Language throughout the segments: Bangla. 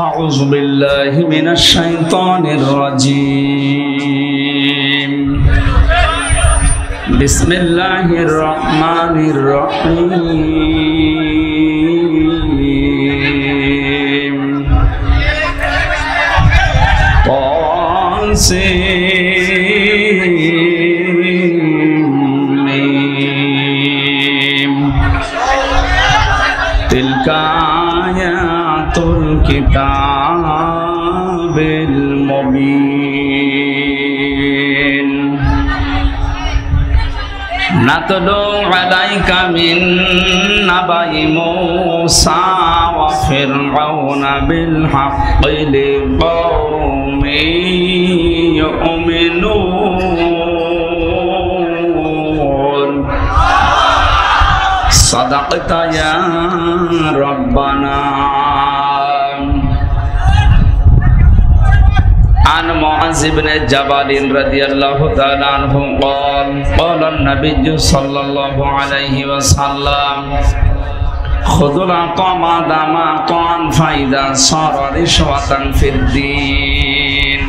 أعوذ بالله من الشيطان الرجيم بسم الله الرحمن الرحيم تلك آيات الكتاب المبين نتلو عليك من نبأ موسى وفرعون بالحق لقوم يؤمنون صدقت يا ربنا. عن معاذ بن جبل رضي الله تعالى عنه قال قال النبي صلى الله عليه وسلم خذوا العطاء دما طعن فإذا صار رشوة في الدين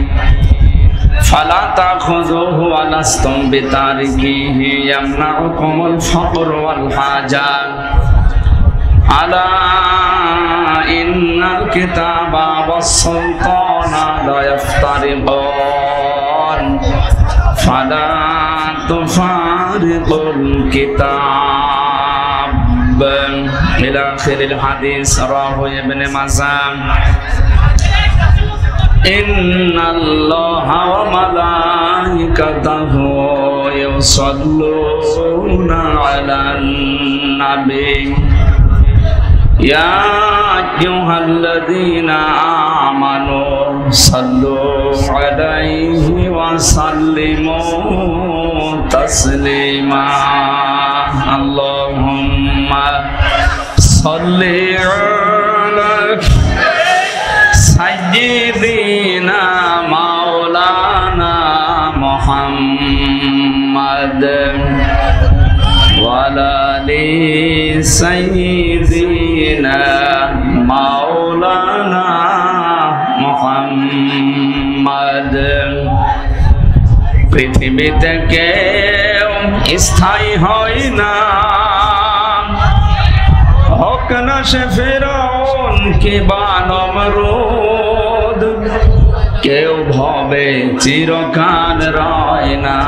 فلا تأخذوه ولستم بتاركيه يمنعكم الفقر والحاجة ألا إن الكتاب والسلطان لا يفترقان فلا تفارقوا الكتاب إلى آخر الحديث. رواه ابن ماجه. إن الله وملائكته يصلون على النبي يا أيها الذين آمنوا صلوا عليه وسلموا تسليما. اللهم صل على سيدنا مولانا محمد وعلى آل سيدنا مولانا محمد. পৃথিবীতে কেউ স্থায়ী হয় না, হোক না সে ফিরআউন কিংবা নমরুদ, কেউ ভবে চিরকাল রয় না,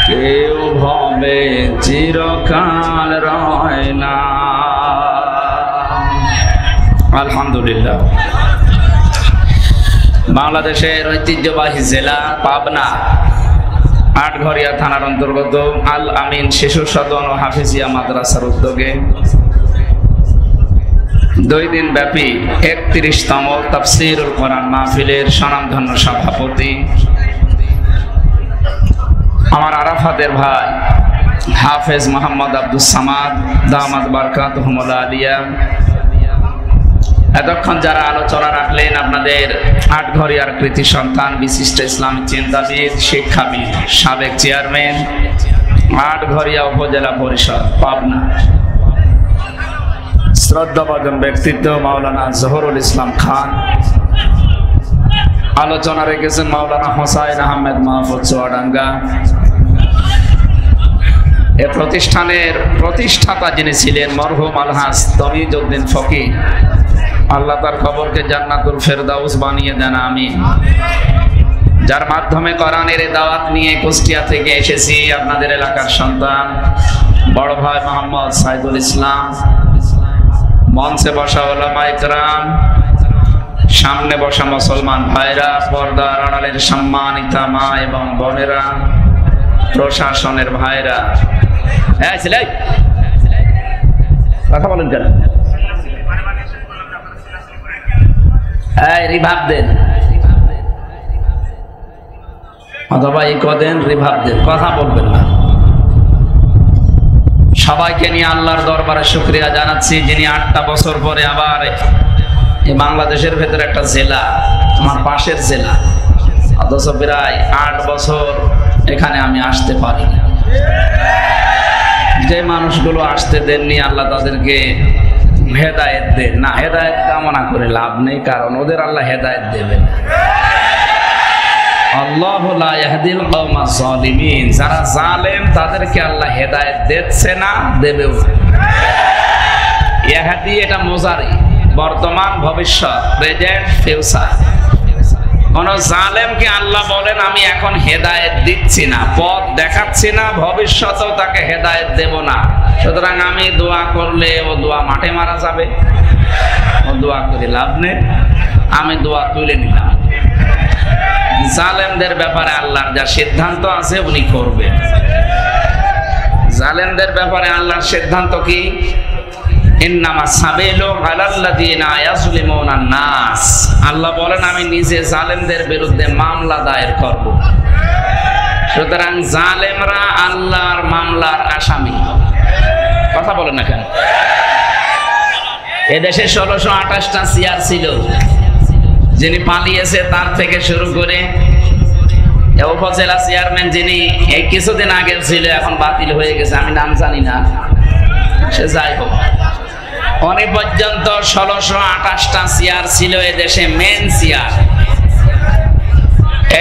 কেউ ভবে চিরকাল রয় না। আলহামদুলিল্লাহ। বাংলাদেশের ঐতিহ্যবাহী জেলা পাবনা আটঘরিয়া থানার অন্তর্গত আল আমিন শিশু সদন ও হাফিজিয়া মাদ্রাসার উদ্যোগে 2 দিন ব্যাপী 31তম তাফসীরুল কোরআন মাহফিলের স্বনামধন্য সভাপতি আমার আরাফাতের ভাই হাফেজ মোহাম্মদ আব্দুস সামাদ দামাত বারকাতুহুমুল আলিয়া, এতক্ষণ যারা আলোচনা রাখলেন আপনাদের আটঘরিয়ার কৃতি সন্তান বিশিষ্ট ইসলামী চিন্তাবিদ শিক্ষাবিদ সাবেক চেয়ারম্যান আটঘরিয়া উপজেলা পরিষদ পাবনা, শ্রদ্ধাভাজন ব্যক্তিত্ব মাওলানা জহুরুল ইসলাম খান, আলোচনা রেখেছেন মাওলানা হোসাইন আহমেদ মাহফুজ চুয়াডাঙ্গা। এ প্রতিষ্ঠানের প্রতিষ্ঠাতা যিনি ছিলেন মরহুম আলহাজ তমিজউদ্দিন ফকির, আল্লাহ তার কবরকে জান্নাতুল ফেরদাউস বানিয়ে দেন আমিন। যার মাধ্যমে কোরআনের দাওয়াত নিয়ে কুষ্টিয়া থেকে এসেছি, আপনাদের এলাকার সন্তান বড় ভাই মোহাম্মদ সাইদুল ইসলাম, মঞ্চে বসা উলামায়ে কেরাম, সামনে বসা মুসলমান ভাইরা, পর্দার আড়ালের সম্মানিতা মা এবং বোনেরা, প্রশাসনের ভাইরা, কথা বলেন কেন? রিভাব দেন অথবা এই কদেন রিভাব দেন, কথা বলবেন না। সবাইকে নিয়ে আল্লাহর দরবারে শুকরিয়া জানাচ্ছি, যিনি 8টা বছর পরে আবার এই বাংলাদেশের ভেতরে একটা জেলা, আমার পাশের জেলা, অথচ প্রায় 8 বছর এখানে আমি আসতে পারি। যে মানুষগুলো আসতে দেননি আল্লাহ তাদেরকে হেদায়েত দেন না। হেদায়েত কামনা করে লাভ নেই, কারণ ওদের আল্লাহ হেদায়েত দেবেন। আল্লাহু লা ইয়াহদিল কওমাজ জালিমিন, যারা জালেম তাদেরকে আল্লাহ হেদায়েত দিচ্ছে না, দেবেও। ইয়াহদি এটা মুজারি, বর্তমান ভবিষ্যৎ, প্রেজেন্ট ফিউচার। কোন জালেমকে আল্লাহ বলেন আমি এখন হেদায়েত দিচ্ছি না, পথ দেখাচ্ছি না, ভবিষ্যতেও তাকে হেদায়েত দেব না। সুতরাং আমি দোয়া করলে ও দোয়া মাঠে মারা যাবে, ও দোয়া করে লাভ নেই, আমি দোয়া তুলে নিলাম। জালেমদের ব্যাপারে আল্লাহর যা সিদ্ধান্ত আছে উনি করবেন। জালেমদের ব্যাপারে আল্লাহর সিদ্ধান্ত কি? ইন্নামা সাবিলু আলাল্লাযিনা ইয়াজলিমুনান নাস। আল্লাহ বলেন আমি নিজে জালেমদের বিরুদ্ধে মামলা দায়ের করব। সুতরাং জালেমরা আল্লাহর মামলার আসামি। কথা বলেন না কেন? এদেশে 1628টা চেয়ার ছিল, যিনি পালিয়েছে তার থেকে শুরু করে উপজেলা চেয়ারম্যান যিনি এই কিছুদিন আগে ছিল, এখন বাতিল হয়ে গেছে, আমি নাম জানি না, সে যাই হোক, অনেক পর্যন্ত 1628টা চেয়ার ছিল এদেশে, মেন চেয়ার।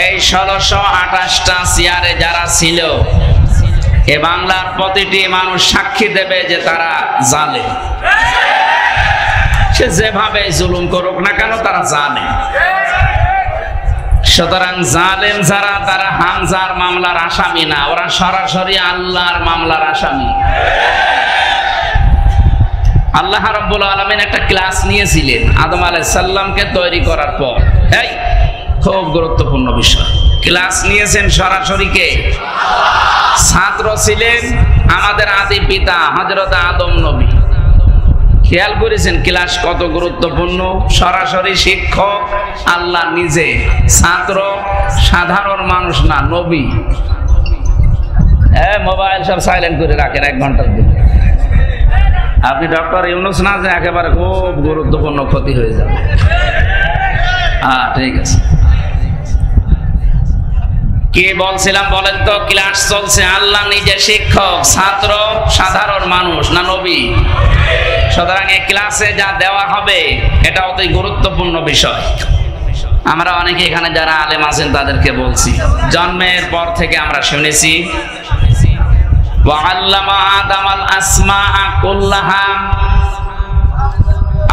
এই 1628টা চেয়ারে যারা ছিল, এ বাংলার প্রতিটি মানুষ সাক্ষী দেবে যে তারা জালেম। সে যেভাবে জুলুম করুক না কেন, তারা জালেম। সুতরাং জালেম যারা, তারা হামজার মামলার আসামি না, ওরা সরাসরি আল্লাহর মামলার আসামি। আল্লাহ রাব্বুল আলামিন একটা ক্লাস নিয়েছিলেন আদম আলাইহিস সালামকে তৈরি করার পর। এই খুব গুরুত্বপূর্ণ বিষয়, ক্লাস নিয়েছেন সরাসরি কে? ছাত্র ছিলেন আমাদের আদি পিতা হযরত আদম নবী। খেয়াল করেছেন ক্লাস কত গুরুত্বপূর্ণ? সরাসরি শিক্ষক আল্লাহ নিজে, ছাত্র সাধারণ মানুষ না, নবী। মোবাইল সব সাইলেন্ট করে রাখেন 1 ঘন্টার দিন। আপনি ডক্টর ইউনুস না যে একেবারে খুব গুরুত্বপূর্ণ ক্ষতি হয়ে যাবে। ঠিক আছে, কি বলছিলাম বলেন তো? ক্লাস চলছে, আল্লাহ নিজে শিক্ষক, ছাত্র সাধারণ মানুষ না নবী। সুতরাং এই ক্লাসে যা দেওয়া হবে এটা অতি গুরুত্বপূর্ণ বিষয়। আমরা অনেকে এখানে যারা আলেম আছেন তাদেরকে বলছি, জন্মের পর থেকে আমরা শুনেছি ওয়াআল্লামা আদামাল আসমাআ কুল্লাহা।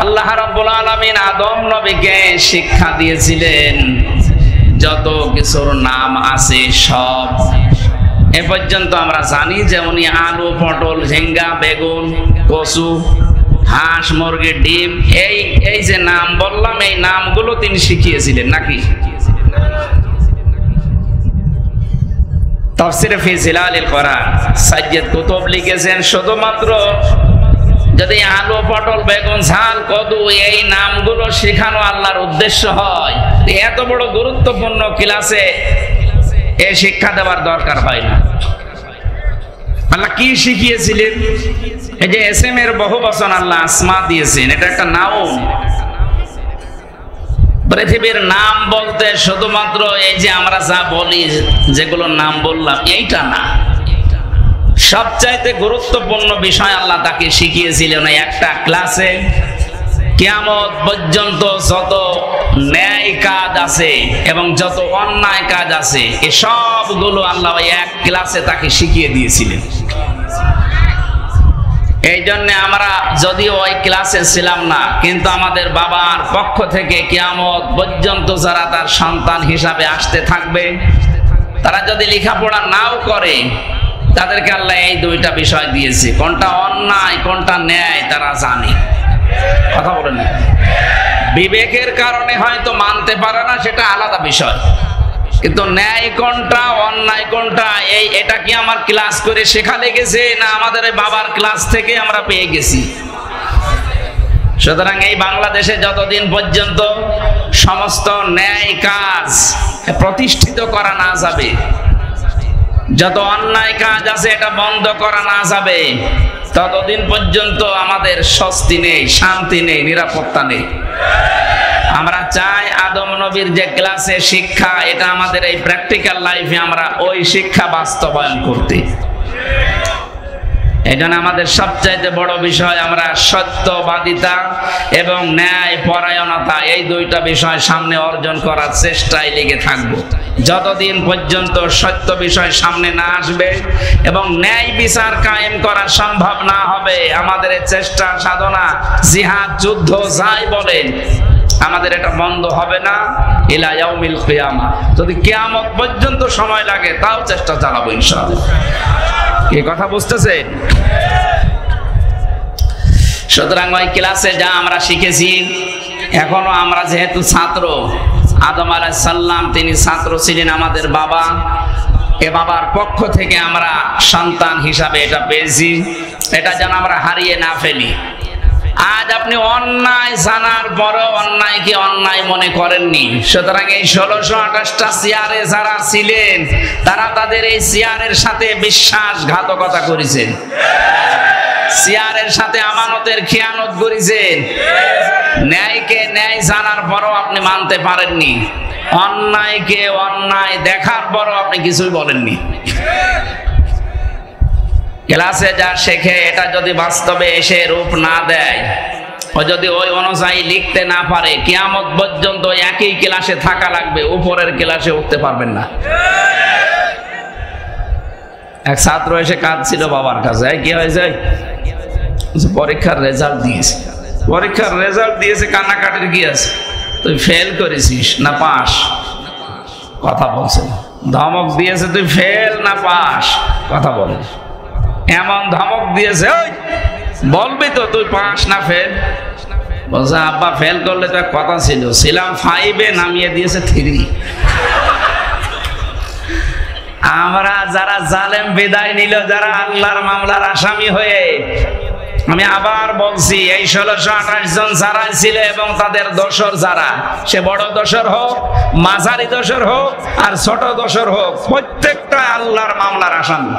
আল্লাহ রাব্বুল আলামিন আদম নবীকে শিক্ষা দিয়েছিলেন যত কিছুর নাম আছে সব। এ পর্যন্ত আমরা জানি যে উনি আলু, পটল, ঝিঙ্গা, বেগুন, কচু, হাঁস, মুরগির ডিম, এই যে নাম বললাম, এই নামগুলো তিনি শিখিয়েছিলেন নাকি? তাফসীরে ফি জিলালিল কোরআন সাইয়্যিদ কুতুব লিখেছেন, শুধুমাত্র যদি আলু, পটল, বেগুন, ঝাল, কদু এই নামগুলো শেখানো আল্লাহর উদ্দেশ্য হয়, এত বড় গুরুত্বপূর্ণ ক্লাসে এ শিক্ষা দেওয়ার দরকার হয় না। আল্লাহ কি শিখিয়েছিলেন? এই যে এসএম এর বহু বচন আল্লাহ আসমা দিয়েছেন, এটা একটা নাউন। পৃথিবীর নাম বলতে শুধুমাত্র এই যে আমরা যা বলি, যেগুলো নাম বললাম, এইটা না। সবচাইতে গুরুত্বপূর্ণ বিষয় আল্লাহ তাকে শিখিয়েছিলেন একটা ক্লাসে। কিয়ামত পর্যন্ত যত ন্যায় কাজ আছে এবং যত অন্যায় কাজ আছে, এই সবগুলো আল্লাহ এক ক্লাসে তাকে শিখিয়ে দিয়েছিলেন। এই জন্য আমরা যদিও ওই ক্লাসে ছিলাম না, কিন্তু আমাদের বাবার পক্ষ থেকে কিয়ামত পর্যন্ত যারা তার সন্তান হিসাবে আসতে থাকবে, তারা যদি লেখাপড়া নাও করে, তাদেরকে আল্লাহ এই দুইটা বিষয় দিয়েছে, কোনটা অন্যায় কোনটা ন্যায় তারা জানে। কথা বলেন না, বিবেকের কারণে হয়তো মানতে পারে না, সেটা আলাদা বিষয়, কিন্তু ন্যায় কোনটা অন্যায় কোনটা এটা কি আমার ক্লাস করে শেখালে গেছে না আমাদের বাবার ক্লাস থেকে আমরা পেয়ে গেছি? সুতরাং এই বাংলাদেশে যতদিন পর্যন্ত সমস্ত ন্যায় কাজ প্রতিষ্ঠিত করা না যাবে, যত অন্যায় কাজ আছে এটা বন্ধ করা না যাবে, ততদিন পর্যন্ত আমাদের স্বস্তি নেই, শান্তি নেই, নিরাপত্তা নেই। আমরা চাই আদম নবীর যে ক্লাসে শিক্ষা, এটা আমাদের এই প্র্যাকটিক্যাল লাইফে আমরা ওই শিক্ষা বাস্তবায়ন করতে। এজন্য আমাদের সবচাইতে বড় বিষয় আমরা সত্যবাদিতা এবং ন্যায় পরায়ণতা, এই দুইটা বিষয় সামনে অর্জন করার চেষ্টায় লেগে থাকবো। যতদিন পর্যন্ত সত্য বিষয় সামনে না আসবে এবং ন্যায় বিচার কায়েম করা সম্ভব না হবে, আমাদের এই চেষ্টা সাধনা, জিহাদ, যুদ্ধ যাই বলেন, আমাদের এটা বন্ধ হবে না ইলা ইয়াউমিল কিয়ামা। যদি কিয়ামত পর্যন্ত সময় লাগে তাও চেষ্টা চালাবো ইনশাআল্লাহ। এই কথা বুঝতেছেন? সুতরাং ওই ক্লাসে যা আমরা শিখেছি, এখনো আমরা যেহেতু ছাত্র, আদম আলাইহিস সালাম তিনি ছাত্র ছিলেন আমাদের বাবা, এ বাবার পক্ষ থেকে আমরা সন্তান হিসাবে এটা পেয়েছি, এটা যেন আমরা হারিয়ে না ফেলি। আজ আপনি অন্যায় জানার পরও অন্যায়কে অন্যায় মনে করেননি। সুতরাং এই 1628টা চেয়ারে যারা ছিলেন তারা তাদের এই চেয়ারের সাথে বিশ্বাসঘাতকতা করেছেন, চেয়ারের সাথে আমানতের খেয়ানত করেছেন। ন্যায়কে ন্যায় জানার পরও আপনি মানতে পারেননি, অন্যায়কে অন্যায় দেখার পরও আপনি কিছুই বলেননি। ক্লাসে যা শেখে এটা যদি বাস্তবে এসে রূপ না দেয়, ও যদি ওই অনুযায়ী লিখতে না পারে, কিয়ামত পর্যন্ত একই ক্লাসে থাকা লাগবে, উপরের ক্লাসে উঠতে পারবেন না। এক ছাত্র এসে কাঁদছিল বাবার কাছে, কি হয়েছে? পরীক্ষার রেজাল্ট দিয়েছে। পরীক্ষার রেজাল্ট দিয়েছে, কান্নাকাটির কি আছে? তুই ফেল করেছিস না পাস? কথা বলছে। ধমক দিয়েছে, তুই ফেল না পাস? কথা বলে। এমন ধমক দিয়েছে, ওই বলবি তো তুই পাস না ফেল? বলছে আব্বা ফেল করলে তো কথা ছিল, ছিলাম 5-এ, নামিয়ে দিয়েছে 3। আমরা যারা জালেম বিদায় নিল, যারা আল্লাহর মামলার আসামি হয়ে, আমি আবার বলছি, এই 1628 জন যারা ছিল এবং তাদের দোসর যারা, সে বড় দোসর হোক, মাঝারি দোসর হোক আর ছোট দোসর হোক, প্রত্যেকটা আল্লাহর মামলার আসামি।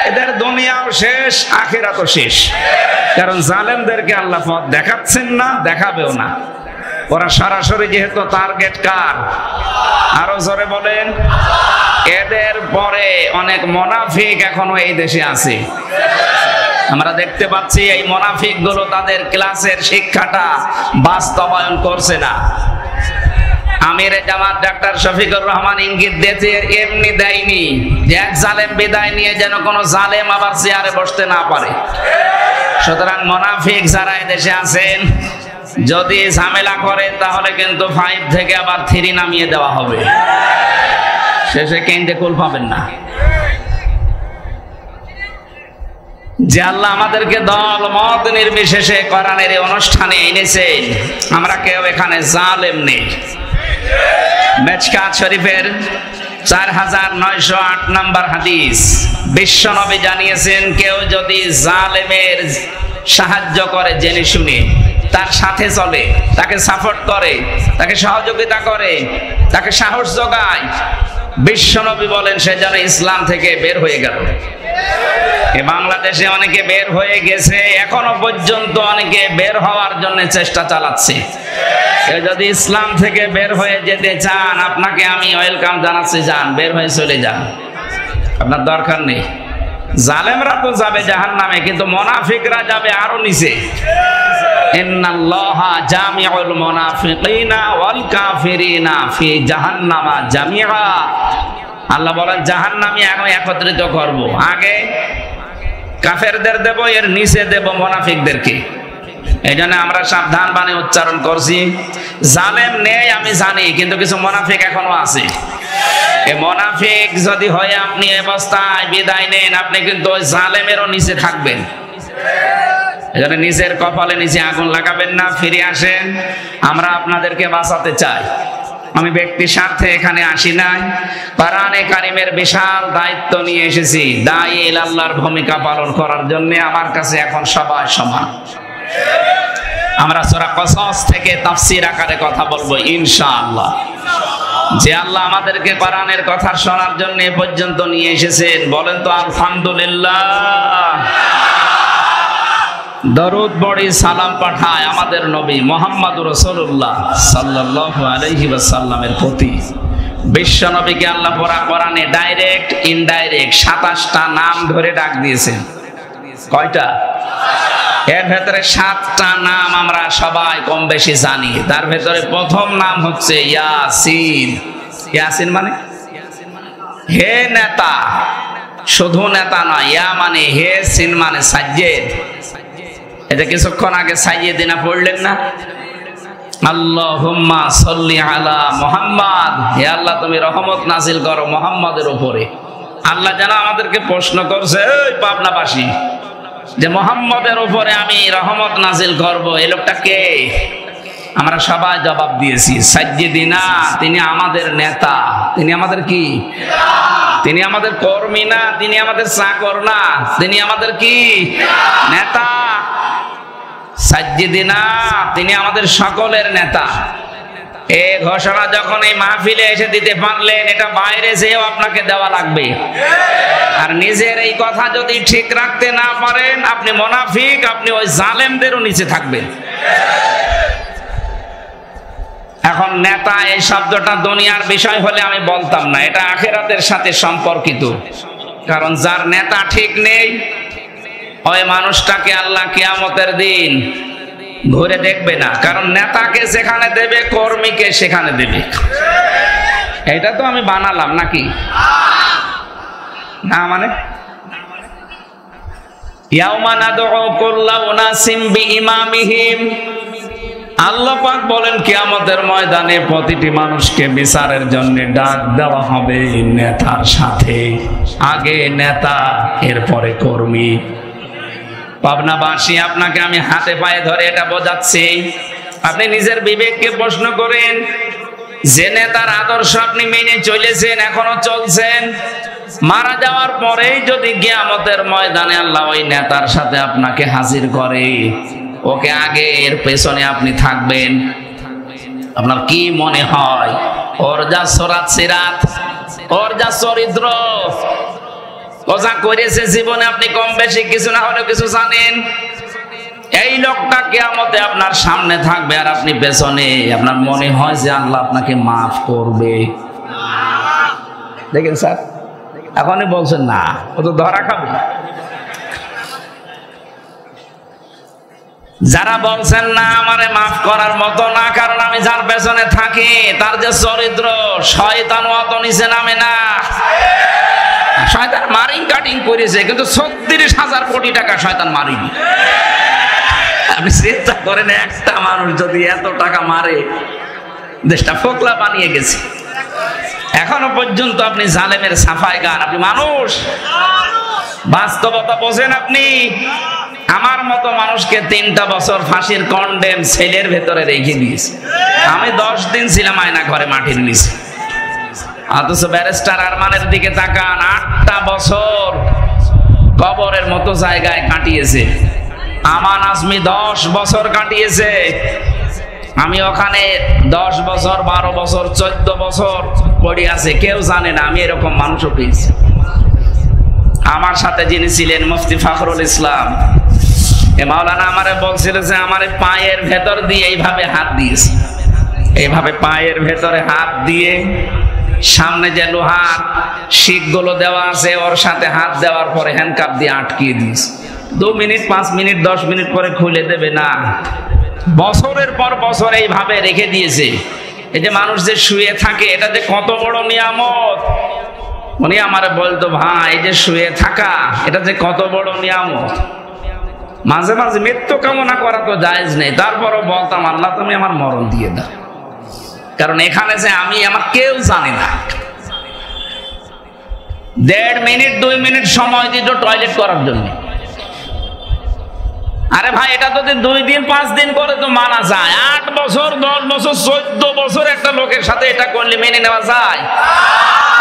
এদের দুনিয়াও শেষ, আখিরাতও শেষ। কারণ জালেমদেরকে আল্লাহ পথ দেখাচ্ছেন না, দেখাবেও না। ওরা সরাসরি যেহেতু টার্গেট কার, আরো জোরে বলেন। এদের পরে অনেক মুনাফিক এখনো এই দেশে আছে। আমরা দেখতে পাচ্ছি এই মুনাফিক গুলো তাদের ক্লাসের শিক্ষাটা বাস্তবায়ন করছে না। আমিরে জামাত ডাক্তার শফিকুর রহমান ইঙ্গিত দিয়েছে, এমনি দেয়নি যে এক জালেম বিদায় নিয়ে যেন কোনো জালেম আবার চেয়ারে বসতে না পারে। সুতরাং মুনাফিক যারা এই দেশে আছেন, যদি ঝামেলা করেন তাহলে কিন্তু 5 থেকে আবার 3 নামিয়ে দেওয়া হবে, শেষে কেন্দ্রে কুল পাবেন না। যে আল্লাহ আমাদেরকে দল মত নির্বিশেষে কোরআনের এই অনুষ্ঠানে এনেছেন, আমরা কেউ এখানে জালেম নেই। মেচকাত শরীফের 4908 নম্বর হাদিস, বিশ্ব নবী জানিয়েছেন, কেউ যদি জালেমের সাহায্য করে জেনে শুনে, তার সাথে চলে, তাকে সাপোর্ট করে, তাকে সহযোগিতা করে, তাকে সাহস যোগায়, বিশ্ব নবী বলেন সে যেন ইসলাম থেকে বের হয়ে গেল। বাংলাদেশে অনেকে বের হয়ে গেছে, এখনো পর্যন্ত অনেকে বের হওয়ার জন্য চেষ্টা চালাচ্ছে। কেউ যদি ইসলাম থেকে বের হয়ে যেতে চান, আপনাকে আমি ওয়েলকাম জানাচ্ছি, যান, বের হয়ে চলে যান, আপনার দরকার নেই। জালেমরা তো যাবে জাহান্নামে, কিন্তু মুনাফিকরা যাবে আরো নিচে। ইন্নাল্লাহা জামিউল মুনাফিকিনা ওয়াল কাফিরিনা ফি জাহান্নামা জামিআ। আল্লাহ বলেন জাহান্নামে আমি একত্রিত করব, আগে কাফেরদের দেব, এর নিচে দেব মুনাফিকদেরকে। এই জন্য আমরা সাবধান বাণী উচ্চারণ করছি। জালেম নেই আমি জানি, কিন্তু কিছু মুনাফিক এখনো আছে। এই মুনাফিক যদি হয় আপনি অবস্থায় বিদায় নেন, আপনি কিন্তু ওই জালেমেরও নিচে থাকবেন। এজন্য নিজের কপালে নিচে আগুন লাগাবেন না, ফিরে আসেন। আমরা আপনাদেরকে বাঁচাতে চাই। আমি ব্যক্তি স্বার্থে এখানে আসি নাই, কোরআনে কারিমের বিশাল দায়িত্ব নিয়ে এসেছি। দায়ী আল্লাহর ভূমিকা পালন করার জন্য আমার কাছে এখন সবাই সমান। আমরা সূরা কসস থেকে তাফসীর আকারে কথা বলবো ইনশাআল্লাহ। যে আল্লাহ আমাদেরকে কোরআনের কথা শোনার জন্য এ পর্যন্ত নিয়ে এসেছেন, বলেন তো আলহামদুলিল্লাহ। দরুদ পড়ি, সালাম পাঠায় আমাদের নবী মুহাম্মদুর রাসূলুল্লাহ সাল্লাল্লাহু আলাইহি ওয়াসাল্লামের প্রতি। বিশ্ব নবীকে আল্লাহ পুরা কোরআনে ডাইরেক্ট ইনডাইরেক্ট 27টা নাম ধরে ডাক দিয়েছেন। কয়টা? এর ভেতরে 7টা নাম আমরা সবাই কম বেশি জানি। তার ভেতরে প্রথম নাম হচ্ছে ইয়াসিন। ইয়াসিন মানে হে নেতা, শুধু নেতা নয়, ইয়া মানে হে, সিন মানে সাজ্জেদ। এটা কিছুক্ষণ আগে সাইয়্যিদিনা পড়লেন না? আল্লাহুম্মা সাল্লি আলা মুহাম্মাদ, হে আল্লাহ তুমি রহমত নাজিল করো মুহাম্মাদের উপরে। আল্লাহ যেন আমাদেরকে প্রশ্ন করছে, এই পাবনাবাসী, যে মুহাম্মাদের উপরে আমি রহমত নাজিল করব, এই লোকটা কে? আমরা সবাই জবাব দিয়েছি সাইয়্যিদিনা, তিনি আমাদের নেতা। তিনি আমাদের কি? তিনি আমাদের কর্মী না, তিনি আমাদের চাকর না, তিনি আমাদের কি? নেতা। সাইয়্যিদিনা, তিনি আমাদের সকলের নেতা। এই ঘোষণা যখন এই মাহফিলে এসে দিতে পারলেন, এটা বাইরে যেও আপনাকে দেওয়া লাগবে। আর নিজের এই কথা যদি ঠিক রাখতে না পারেন, আপনি মুনাফিক, আপনি ওই জালেমদেরও নিচে থাকবেন। এখন নেতা এই শব্দটা দুনিয়ার বিষয় হলে আমি বলতাম না, এটা আখিরাতের সাথে সম্পর্কিত। কারণ যার নেতা ঠিক নেই, ওই মানুষটাকে আল্লাহ কিয়ামতের দিন ঘুরে দেখবে না। কারণ নেতাকে যেখানে দেবে, কর্মীকে সেখানে দেবে। এটা তো আমি বানালাম নাকি? না মানে ইয়াউমা নাদউ কুল্লা উনাসিম বিইমামিহিম, আল্লাহ পাক বলেন কিয়ামতের ময়দানে প্রতিটি মানুষকে বিচারের জন্য ডাক দেওয়া হবে নেতার সাথে। আগে নেতা, এরপরে কর্মী। পাবনাবাসী, আপনাকে আমি হাতে পায়ে ধরে এটা বোঝাচ্ছি, আপনি নিজের বিবেককে প্রশ্ন করেন। যে নেতার আদর্শ আপনি মেনে চলেছেন, এখনো চলছেন, মারা যাওয়ার পরেই যদি কিয়ামতের ময়দানে আল্লাহ ওই নেতার সাথে আপনাকে হাজির করে, ওকে আগে এর পেছনে আপনি থাকবেন, আপনার কি মনে হয় ওর যা সরাত সিরাত, ওর যা চরিত্র, ও যা করেছে জীবনে, আপনি কম বেশি কিছু না হলেও কিছু জানেন। এই লোকটা কিয়ামতে আপনার সামনে থাকবে আর আপনি পেছনে, আপনার মনে হয় যে আল্লাহ আপনাকে মাফ করবে? দেখেন স্যার, এখনই বলছেন না, ও তো ধরা খাবে। যারা বলছেন না আমারে মাফ করার মতো না, কারণ আমি যার পেছনে থাকি তার যে চরিত্র, শয়তান অত নিচে নামে না। শয়তান মারিং কাটিং করেছে, কিন্তু 36,000 কোটি টাকা শয়তান মারিনি। আপনি চিন্তা করেন, একটা মানুষ যদি এত টাকা মারে, দেশটা ফোকলা বানিয়ে গেছে। এখনো পর্যন্ত আপনি জালেমের সাফাই গান। আপনি মানুষ, বাস্তবতা বোঝেন আপনি? আমার মতো মানুষকে 3টা বছর ফাঁসির কন্ডেম সেলের ভেতরে রেখে দিয়েছে। আমি 10 দিন ছিলাম আয়না ঘরে মাটির নিচে। অথচ ব্যারিস্টার আরমানের দিকে তাকান, 8টা বছর কবরের মতো জায়গায় কাটিয়েছে। আমান আজমি 10 বছর কাটিয়েছে। আমি ওখানে 10 বছর, 12 বছর, 14 বছর পড়ে আছে, কেউ জানে না আমি এরকম মানুষও পেয়েছি। আমার সাথে যিনি ছিলেন মুফতি ফখরুল ইসলাম, এ মাওলানা আমারে বলছিল যে আমারে পায়ের ভেতর দিয়ে এইভাবে হাত দিয়েছে, এইভাবে পায়ের ভেতরে হাত দিয়ে সামনে যে লোহার শিকগুলো দেওয়া আছে ওর সাথে হাত দেওয়ার পরে হ্যান্ডকাপ দিয়ে আটকিয়ে দিয়েছে। 2 মিনিট, 5 মিনিট, 10 মিনিট পরে খুলে দেবে না। বছরের পর বছর এইভাবে রেখে দিয়েছে। এই যে মানুষ যে শুয়ে থাকে, এটা যে কত বড় নিয়ামত। উনি আমারে বলতো, ভাই এই যে শুয়ে থাকা, এটা যে কত বড় নিয়ামত। মাঝে মাঝে মৃত্যু কামনা করা তো জায়েজ নেই, তারপরও বলতাম আল্লাহ তুমি আমার মরণ দিয়ে দাও, কারণ এখানে যে আমি আমার কেউ জানে না। 1.5 মিনিট 2 মিনিট সময় দিত টয়লেট করার জন্য। আরে ভাই, এটা যদি 2 দিন 5 দিন করে তো মানা যায়। 8 বছর 10 বছর 14 বছর একটা লোকের সাথে এটা করলে মেনে নেওয়া যায়?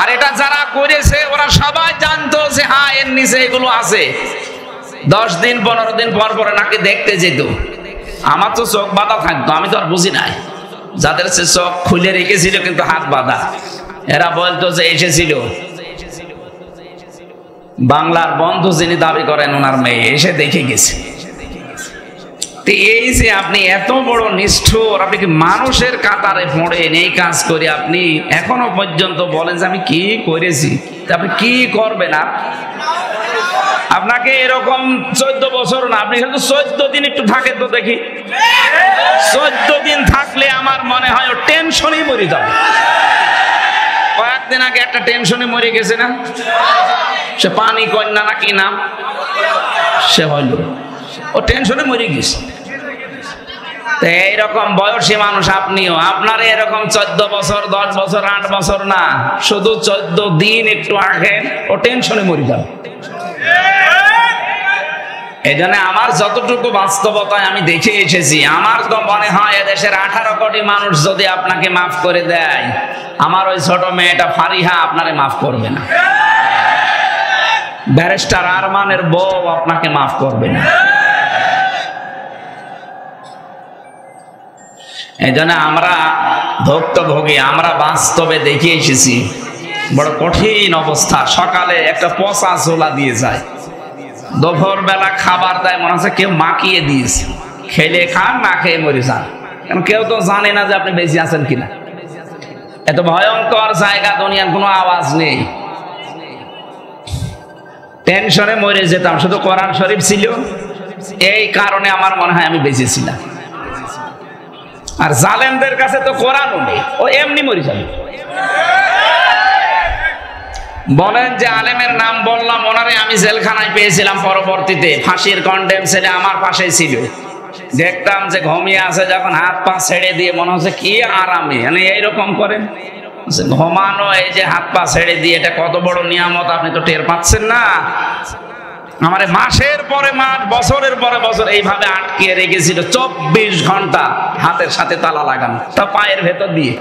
আর এটা যারা করেছে ওরা সবাই জানতো যে হ্যাঁ এর নিচে এগুলো আছে। 10 দিন 15 দিন পর পরে নাকি দেখতে যেত। আমার তো চোখ বাঁধা থাকতো, আমি তো আর বুঝি নাই। যাদের সে চোখ খুলে রেখেছিল কিন্তু হাত বাঁধা, এরা বলতো যে এসেছিল বাংলার বন্ধু যিনি দাবি করেন ওনার মেয়ে, এসে দেখে গেছে। এই যে আপনি এত বড় নিষ্ঠুর, আপনি কি মানুষের কাতারে পড়েন এই কাজ করে আপনি এখনো পর্যন্ত বলেন যে আমি কি করেছি? আপনি কি করবেন? আপনাকে এরকম 14 বছর না, আপনি শুধু 14 দিন একটু থাকেন তো দেখি। 14 দিন থাকলে আমার মনে হয় ও টেনশনই মরে যাবে। কয়েকদিন আগে একটা টেনশনে মরে গেছে না, সে পানি কন্যা না কি নাম, সে হইল ও টেনশনে মরে গেছে। এইরকম বয়সী মানুষ আপনিও, আপনার এরকম 14 বছর 10 বছর 8 বছর না, শুধু 14 দিন একটু আছেন ও টেনশনে মরে যাবে। এই জন্য আমার যতটুকু বাস্তবতায় আমি দেখে এসেছি, আমার তো মনে হয় এদেশের 18 কোটি মানুষ যদি আপনাকে মাফ করে দেয়, আমার ওই ছোট মেয়েটা ফারিহা আপনারে মাফ করবে না, ব্যারিস্টার আরমানের বউ আপনাকে মাফ করবে না। এই জন্য আমরা ভুক্তভোগী, আমরা বাস্তবে দেখে এসেছি বড় কঠিন অবস্থা। সকালে একটা পচা ছোলা দিয়ে যায়, দুপুর বেলা খাবার দেয় মনে হচ্ছে কেউ মাখিয়ে দিয়েছে, খেলে খান না খেয়ে মরে যান, কারণ কেউ তো জানে না যে আপনি বেঁচে আছেন কিনা। এত ভয়ঙ্কর জায়গা, দুনিয়ার কোনো আওয়াজ নেই। টেনশনে মরে যেতাম, শুধু কোরআন শরীফ ছিল, এই কারণে আমার মনে হয় আমি বেঁচে ছিলাম। আর জালেমদের কাছে তো কোরআনও নেই, ও এমনি মরে যাবে। বলেন যে আলেমের নাম বললাম, ওনারে আমি জেলখানায় পেয়েছিলাম, পরবর্তীতে ফাঁসির কন্ডেম ছেলে আমার পাশে ছিল, দেখতাম যে ঘুমিয়ে আছে, যখন হাত পা ছেড়ে দিয়ে মনে হচ্ছে কি আরামে, মানে এইরকম করেন ঘুমানো, এই যে হাত পা ছেড়ে দিয়ে, এটা কত বড় নিয়ামত আপনি তো টের পাচ্ছেন না। আমারে মাসের পরে মাস, বছরের পরে বছর এইভাবে আটকিয়ে রেখেছিল, 24 ঘন্টা হাতের সাথে তালা লাগানো, তা পায়ের ভেতর দিয়ে।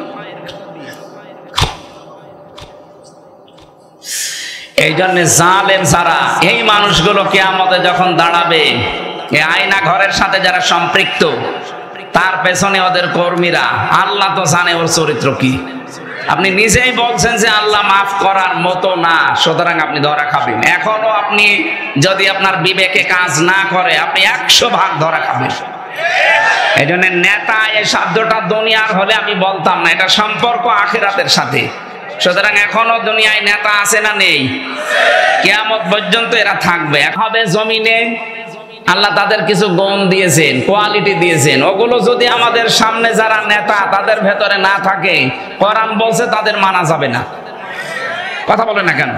এই জন্য জালেম ছাড়া এই মানুষগুলো কিয়ামতে যখন দাঁড়াবে, এই আয়না ঘরের সাথে যারা সম্পৃক্ত, তার পেছনে ওদের কর্মীরা, আল্লাহ তো জানে ওর চরিত্র কি। আপনি নিজেই বলছেন যে আল্লাহ মাফ করার মতো না, সুতরাং আপনি ধরা খাবেন। এখনো আপনি যদি আপনার বিবেকে কাজ না করে, আপনি 100 ভাগ ধরা খাবেন। এই জন্য নেতা এই শব্দটা দুনিয়ার হলে আমি বলতাম না, এটা সম্পর্ক আখিরাতের সাথে। সুতরাং এখনো দুনিয়ায় নেতা আছে না নেই? কিয়ামত পর্যন্ত এরা থাকবে। হবে জমিনে আল্লাহ তাদের কিছু গুণ দিয়েছেন, কোয়ালিটি দিয়েছেন, ওগুলো যদি আমাদের সামনে যারা নেতা তাদের ভেতরে না থাকে, কোরআন বলছে তাদের মানা যাবে না। কথা বলেন না কেন?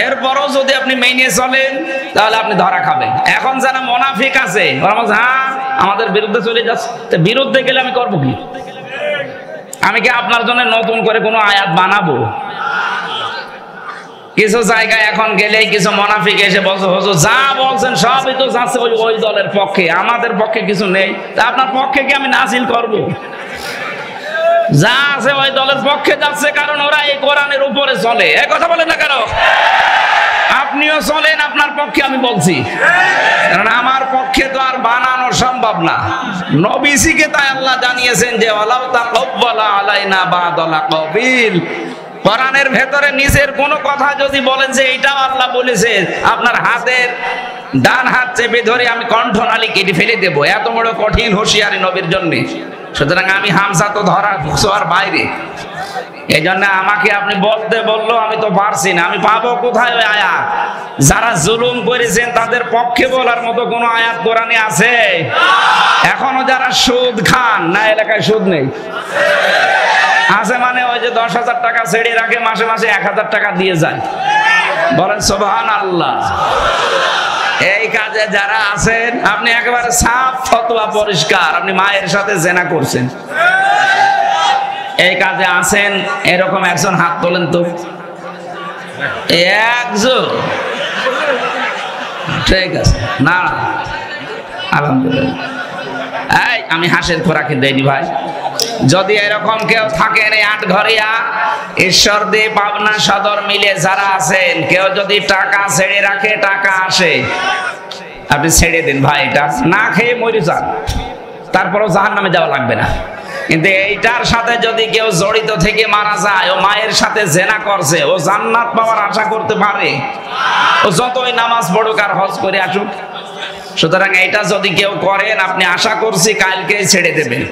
এরপরও যদি আপনি মেনে চলেন তাহলে আপনি ধরা খাবেন। এখন যারা মুনাফিক আছে, ওরা বলছে হ্যাঁ আমাদের বিরুদ্ধে চলে যাচ্ছে, বিরুদ্ধে গেলে আমি করবো কি? আমি কি আপনার জন্য নতুন করে কোনো আয়াত বানাবো? কিছু জায়গায় এখন গেলেই কিছু মুনাফিক এসে বলছে হুজুর যা বলছেন সবই তো যাচ্ছে ওই দলের পক্ষে, আমাদের পক্ষে কিছু নেই, তা আপনার পক্ষে কি আমি নাজিল করব? যা আছে ওই দলের পক্ষে যাচ্ছে, কারণ ওরা এই কোরআনের উপরে চলে। এই কথা বলেন না কেন? আপনিও চলেন আপনার পক্ষে, আমি বলছি, কারণ আমার পক্ষে তো আর বানানো সম্ভব না। নবীজিকে তাই আল্লাহ জানিয়েছেন যে ওয়ালাউ তাকাব্বালা আলাইনা বাদাল কাবিল, কোরআনের ভেতরে নিজের কোন কথা যদি বলেন যে এইটাও আল্লাহ বলেছে, আপনার হাতের ডান হাত চেপে ধরে আমি কণ্ঠনালী কেটে ফেলে দেব, এত বড় কঠিন হুঁশিয়ারি নবীর জন্য। সুতরাং আমি হামজা তো ধরা ছোঁয়ার বাইরে। এই জন্য আমাকে আপনি বলতে বললো, আমি তো পারছি না, আমি পাবো কোথায় ওই আয়াত? যারা জুলুম করেছেন তাদের পক্ষে বলার মতো কোন আয়াত কোরআনে আছে? এখনো যারা সুদ খান, না এলাকায় সুদ নেই? আছে, মানে ওই যে 10,000 টাকা ছেড়ে রাখে, মাসে মাসে 1,000 টাকা দিয়ে যায়। বলেন সুবহানাল্লাহ। এই কাজে যারা আছেন, আপনি একেবারে সাফ ফতোয়া পরিষ্কার, আপনি মায়ের সাথে জেনা করছেন, এই কাজে আছেন, এরকম একজন হাত তোলেন তো। একজন? ঠিক আছে, না আলহামদুলিল্লাহ। এই আমি হাঁসের খোরাকে দেইনি ভাই। যদি এরকম কেউ থাকেন এই আটঘরিয়া, ঈশ্বরদী, পাবনা সদর মিলে যারা আছেন, কেউ যদি টাকা ছেড়ে রাখে, টাকা আসে, আপনি ছেড়ে দিন ভাই, এটা না খেয়ে মরে যান, তারপরও জাহান্নামে যাওয়া লাগবে না। কিন্তু এইটার সাথে যদি কেউ জড়িত থেকে মারা যায়, ও মায়ের সাথে জেনা করছে, ও জান্নাত পাওয়ার আশা করতে পারে? ও যতই নামাজ পড়ুক আর হজ করে আসুক। সুতরাং এইটা যদি কেউ করেন, আপনি আশা করছি কালকে ছেড়ে দেবেন।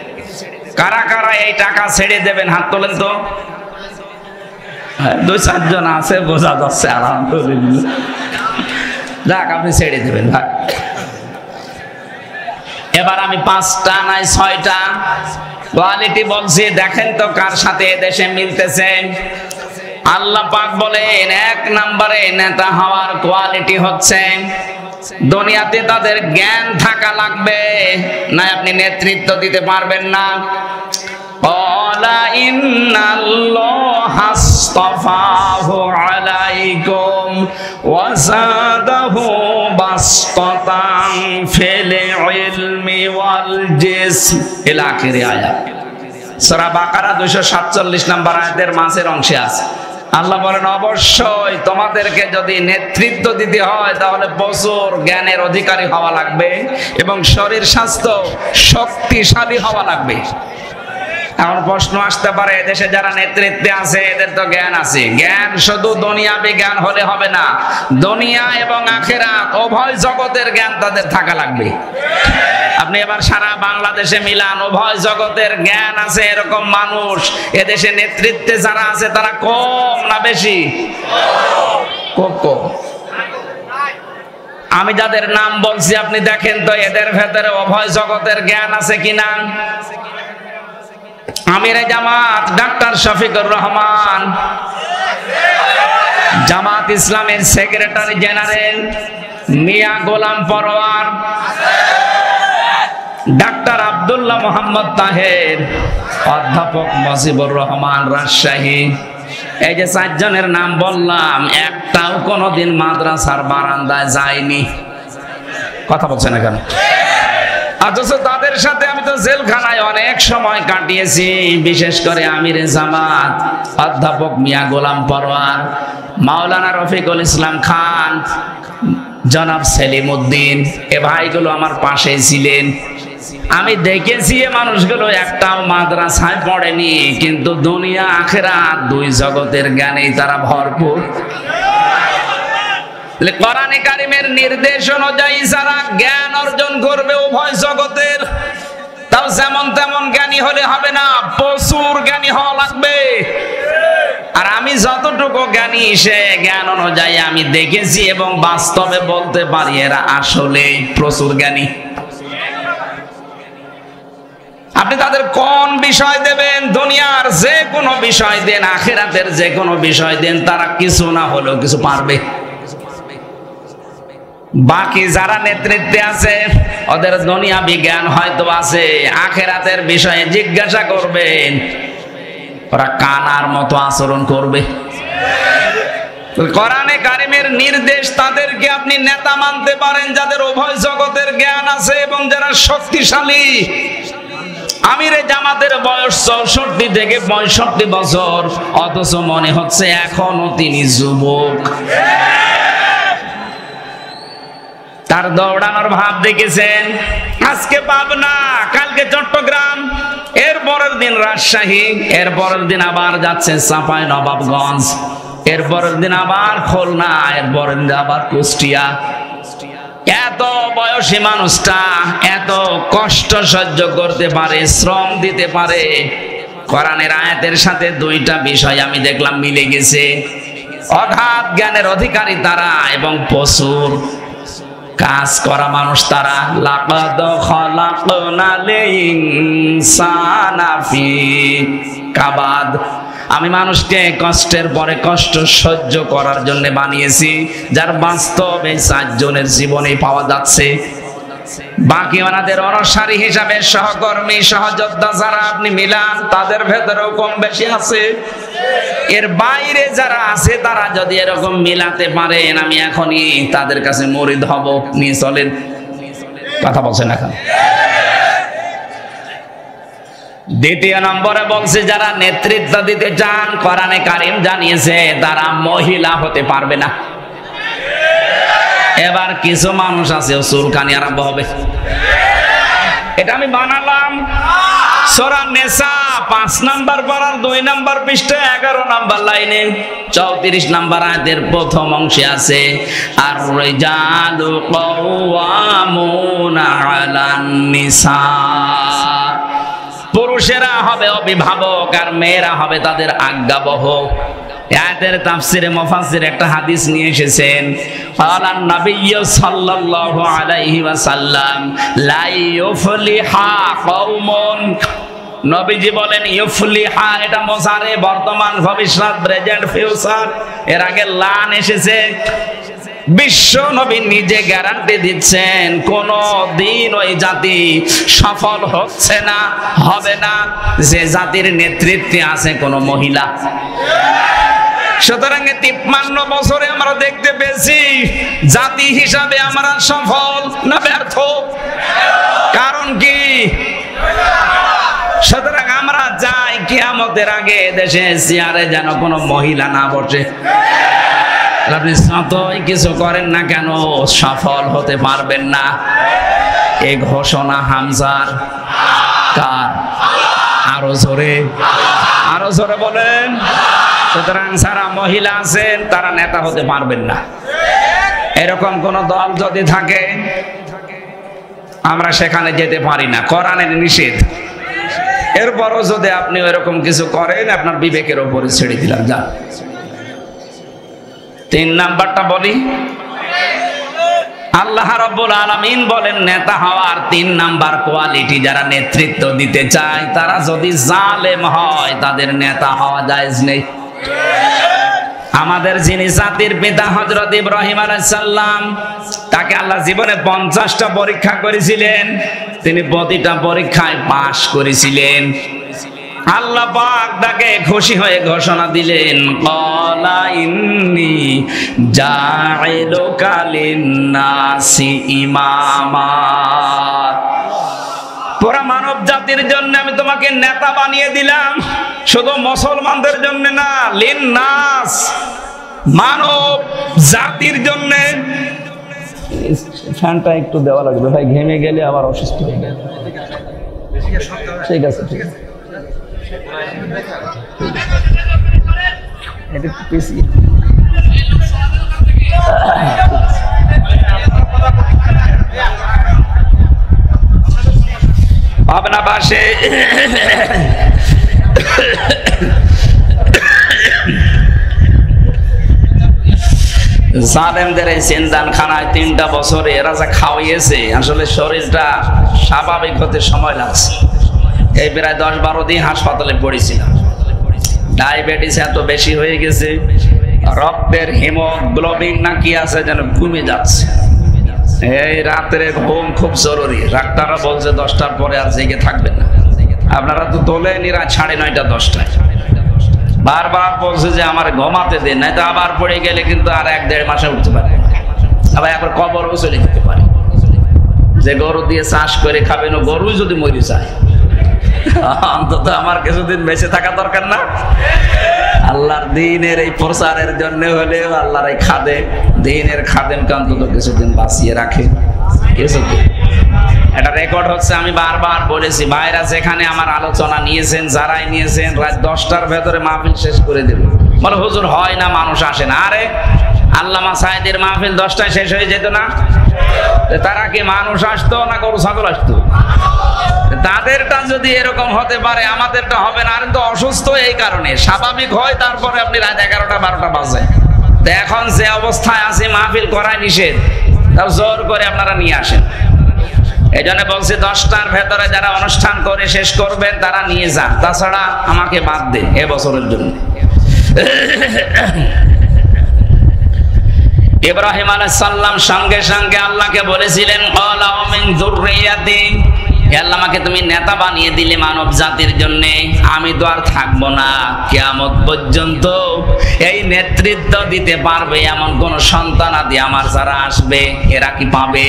কারা কারা এই টাকা ছেড়ে দেবেন হাত তোলেন তো। 2-4 জন আছে, বোঝা যাচ্ছে আলহামদুলিল্লাহ। যাক আপনি ছেড়ে দেবেন ভাই। এবার আমি 5টা নাই 6টা কোয়ালিটি বলছি, দেখেন তো কার সাথে এদেশে মিলতেছে। আল্লাহ পাক বলেন 1 নম্বরে নেতা হওয়ার কোয়ালিটি হচ্ছে দুনিয়াতে তাদের জ্ঞান থাকা লাগবে, না আপনি নেতৃত্ব দিতে পারবেন না। ক্বালা ইন্নাল্লাহা আসতাফাহু আলাইকুম ওয়া যাদাহু বাসতাতান ফিল ইলমি ওয়াল জিসম ইলা আখির আয়াত। সূরা বাকারা 247 নম্বর আয়াতের মাঝের অংশে আছে। আল্লাহ বলেন অবশ্যই তোমাদেরকে যদি নেতৃত্ব দিতে হয় তাহলে প্রচুর জ্ঞানের অধিকারী হওয়া লাগবে এবং শরীর স্বাস্থ্য শক্তিশালী হওয়া লাগবে। এখন প্রশ্ন আসতে পারে, দেশে যারা নেতৃত্বে আছে এদের তো জ্ঞান আছে, জ্ঞান শুধু দুনিয়াবি জ্ঞান হলে হবে না, দুনিয়া এবং আখিরাত উভয় জগতের জ্ঞান তাদের থাকা লাগবে। আপনি এবার সারা বাংলাদেশে মিলান, উভয় জগতের জ্ঞান আছে এরকম মানুষ এদেশে নেতৃত্বে যারা আছে তারা কম না বেশি? খুব কম। আমি যাদের নাম বলছি আপনি দেখেন তো এদের ভেতরে উভয় জগতের জ্ঞান আছে কিনা। আমিরে জামাত ডাক্তার শফিকুর রহমান, জামাত ইসলামের সেক্রেটারি জেনারেল মিয়া গোলাম পরোয়ার, ডাক্তার আব্দুল্লাহ মোহাম্মদ তাহের, অধ্যাপক মুজিবুর রহমান রাজশাহী। এই যে 4 জনের নাম বললাম, একটাও কোনোদিন মাদ্রাসার বারান্দায় যায়নি। কথা বলছেন না কেন? অথচ তাদের সাথে আমি তো জেলখানায় অনেক সময় কাটিয়েছি। বিশেষ করে আমিরে জামাত অধ্যাপক মিয়া গোলাম পরোয়ার, মাওলানা রফিকুল ইসলাম খান, জনাব সেলিম উদ্দিন, এ ভাইগুলো আমার পাশে ছিলেন। আমি দেখেছি এ মানুষগুলো একটাও মাদ্রাসায় পড়েনি, কিন্তু দুনিয়া আখিরাত 2 জগতের জ্ঞানেই তারা ভরপুর। কোরআনে কারিমের নির্দেশ অনুযায়ী যারা জ্ঞান অর্জন করবে উভয় জগতের, তাও যেমন তেমন জ্ঞানী হলে হবে না, প্রচুর জ্ঞানী হওয়া লাগবে। আর আমি যতটুকু জ্ঞানী সে জ্ঞান অনুযায়ী আমি দেখেছি এবং বাস্তবে বলতে পারি এরা আসলে প্রচুর জ্ঞানী। আপনি তাদের কোন বিষয় দেবেন, দুনিয়ার যে কোনো বিষয় দেন, আখিরাতের যে কোনো বিষয় দেন, তারা কিছু না হলেও কিছু পারবে। বাকি যারা নেতৃত্বে আছে ওদের দুনিয়াবি জ্ঞান হয়তো আছে, আখিরাতের বিষয়ে জিজ্ঞাসা করবেন ওরা কানার মতো আচরণ করবে। কোরআনে কারিমের নির্দেশ তাদেরকে আপনি নেতা মানতে পারেন যাদের উভয় জগতের জ্ঞান আছে এবং যারা শক্তিশালী। আমিরে জামাতের বয়স 64 থেকে 65 বছর, অথচ মনে হচ্ছে এখনো তিনি যুবক। তার দৌড়ানোর ভাব দেখেছেন। আজকে পাবনা, কালকে চট্টগ্রাম, এর পরের দিন রাজশাহী, এর পরের দিন আবার যাচ্ছে চাঁপাইনবাবগঞ্জ, এর পরের দিন আবার খুলনা, এর পরের দিন আবার কুষ্টিয়া। এত বয়সী মানুষটা এত কষ্ট সহ্য করতে পারে, শ্রম দিতে পারে। কোরআনের আয়াতের সাথে 2টা বিষয় আমি দেখলাম মিলে গেছে। অগাধ জ্ঞানের অধিকারী তারা এবং প্রচুর কাজ করা মানুষ তারা। লাকাদ খালাকনাল ইনসানা ফি কাবাদ। আমি মানুষকে কষ্টের পরে কষ্ট সহ্য করার জন্য বানিয়েছি, যার বাস্তবে 4 জনের জীবনে পাওয়া যাচ্ছে। বাকি ওনাদের অনুসারী হিসাবে সহকর্মী সহযোদ্ধা যারা আপনি মিলান তাদের ভেতরেও কম বেশি আছে। এর বাইরে যারা আছে তারা যদি এরকম মিলাতে পারেন আমি এখনই তাদের কাছে মুরিদ হব, নিয়ে চলেন। কথা বলছেন এখন। 2 নম্বরে বলছে যারা নেতৃত্ব দিতে চান, কোরআনে কারিম জানিয়েছে তারা মহিলা হতে পারবে না। এবার কিছু মানুষ আছে চুলকানি আরম্ভ হবে, এটা আমি বানালাম। সূরা নিসা 5 নম্বর পারার 2 নম্বর পৃষ্ঠা 11 নম্বর লাইনে 34 নম্বর আয়াতের প্রথম অংশে আছে আর রিজালু কাওয়ামুনা আলান নিসা। পুরুষেরা হবে অভিভাবক আর মেয়েরা হবে তাদের আজ্ঞাবহ। আয়াতের তাফসিরে মুফাসসির একটা হাদিস নিয়ে এসেছেন, ক্বালান নাবিয়্যু সাল্লাল্লাহু আলাইহি ওয়াসাল্লাম লা ইউফলিহা কওমুন, নবীজি বলেন ইউফলিহা এটা মুজারে, বর্তমান ভবিষ্যৎ প্রেজেন্ট ফিউচার, এর আগে লান এসেছে। বিশ্ব নবী নিজে গ্যারান্টি দিচ্ছেন কোন দিন ওই জাতি সফল হচ্ছে না, হবে না যে জাতির নেতৃত্বে আছে কোন মহিলা। সুতরাং 53 বছরে আমরা দেখতে পেয়েছি জাতি হিসাবে আমরা সফল না ব্যর্থ? কারণ কি? সুতরাং আমরা চাই কিয়ামতের আগে দেশে চেয়ারে যেন কোনো মহিলা না বসে। আপনি যতই কিছু করেন না কেন সফল হতে পারবেন না। এই ঘোষণা হামজার কার? আরো জোরে, আরো জোরে বলেন। সুতরাং যারা মহিলা আছেন তারা নেতা হতে পারবেন না। এরকম কোন দল যদি থাকে আমরা সেখানে যেতে পারি না, কোরআনের নিষেধ। এরপরও যদি আপনি এরকম কিছু করেন আপনার বিবেকের উপরে ছেড়ে দিলাম। যা 3 নাম্বারটা বলি, আল্লাহ রাব্বুল আলামিন বলেন নেতা হওয়ার 3 নাম্বার কোয়ালিটি, যারা নেতৃত্ব দিতে চায় তারা যদি জালেম হয় তাদের নেতা হওয়া জায়েজ নেই। আমাদের যিনি জাতির পিতা হযরত ইব্রাহিম আলাইহিস সালাম, তাকে আল্লাহ জীবনে 50টা পরীক্ষা করেছিলেন, তিনি প্রতিটা পরীক্ষায় পাশ করেছিলেন। আল্লাহ পাক তাকে খুশি হয়ে ঘোষণা দিলেন, ক্বালা ইন্নী জাইলুকা লিন-নাসি ইমামা, পুরা মানব জাতির জন্য আমি তোমাকে নেতা বানিয়ে দিলাম, শুধু মুসলমানদের জন্য না, লিন-নাস মানব জাতির জন্য। ফ্যানটা একটু দেওয়া লাগবে ভাই, ঘেমে গেলে আবার অসুস্থ হয়ে গেল। ঠিক আছে, ঠিক আছে, এটা একটু পিছিয়ে আপনার পাশে জালেমদের এই সেন্দান খানায় 3টা বছরে এরা যা খাওয়াইয়েছে, আসলে শরীরটা স্বাভাবিক হতে সময় লাগছে। এই প্রায় 10-12 দিন হাসপাতালে পড়েছিলাম। ডায়াবেটিস এত বেশি হয়ে গেছে, রক্তের হিমোগ্লোবিন না কি আছে যেন কমে যাচ্ছে। এই রাতের ঘুম খুব জরুরি। ডাক্তাররা বলছে 10টার পরে আর জেগে থাকবেন না। আপনারা তো তোলেন রাত 9:30 10টায়। বারবার বলছে যে আমার ঘুমাতে দেন, নাই তো আবার পড়ে গেলে কিন্তু আর 1-1.5 মাসে উঠতে পারে, আবার একবার কবরও চলে যেতে পারে। যে গরু দিয়ে চাষ করে খাবেন, ও গরুই যদি মরে যায়, অন্তত আমার কিছুদিন বেঁচে থাকা দরকার না? আল্লাহর দ্বীনের এই প্রচারের জন্য হলেও আল্লাহর এই দ্বীনের খাদেমকে অন্তত কিছুদিন বাঁচিয়ে রাখে। কিছুদিন এটা রেকর্ড হচ্ছে। আমি বারবার বলেছি, ভাইরা যেখানে আমার আলোচনা নিয়েছেন, যারাই নিয়েছেন, রাত 10টার ভেতরে মাহফিল শেষ করে দেব। বলে হুজুর হয় না, মানুষ আসে না। আরে আল্লামা সাঈদীর মাহফিল 10টায় শেষ হয়ে যেত না? তারা কি মানুষ আসতো না গরু ছাগল আসতো? তাদেরটা যদি এরকম হতে পারে আমাদেরটা হবে না। আর তো অসুস্থ এই কারণে, স্বাভাবিক হয় তারপরে আপনি রাত 11টা 12টা বাজে। তো এখন যে অবস্থায় আছে মাহফিল করাই নিষেধ, তাও জোর করে আপনারা নিয়ে আসেন। এই জন্য বলছি 10টার ভেতরে যারা অনুষ্ঠান করে শেষ করবেন তারা নিয়ে যান, তাছাড়া আমাকে বাদ দেন এবছরের জন্য। ইব্রাহিম আলাইহিস সালাম সঙ্গে সঙ্গে আল্লাহকে বলেছিলেন, ক্বালা ওয়া মিন যুররিয়াতি, আল্লাহ আমাকে তুমি নেতা বানিয়ে দিলে মানব জাতির জন্য, আমি তো আর থাকবো না। কিয়ামত পর্যন্ত এই নেতৃত্ব দিতে পারবে এমন কোন সন্তানাদি আমার যারা আসবে, এরা কি পাবে?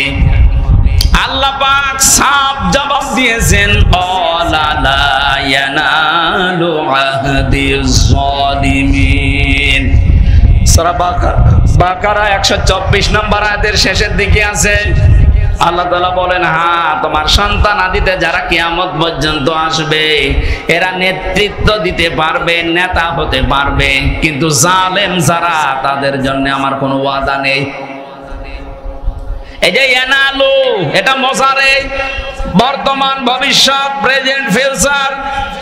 আল্লাহ পাক সাফ জবাব দিয়েছেন, ক্বালা লা ইয়ানালু আহদিজ যালিমিন। সূরা বাকারা 124 নম্বর আয়াতের শেষের দিকে আছে। আল্লাহ তাআলা বলেন, হ্যাঁ তোমার সন্তান আদিতে যারা কিয়ামত পর্যন্ত আসবে এরা নেতৃত্ব দিতে পারবে, নেতা হতে পারবে, কিন্তু জালেম যারা তাদের জন্য আমার কোনো ওয়াদা নেই। এই যে ইয়ানালু, এটা মোজারে, বর্তমান ভবিষ্যৎ প্রেজেন্ট ফিউচার।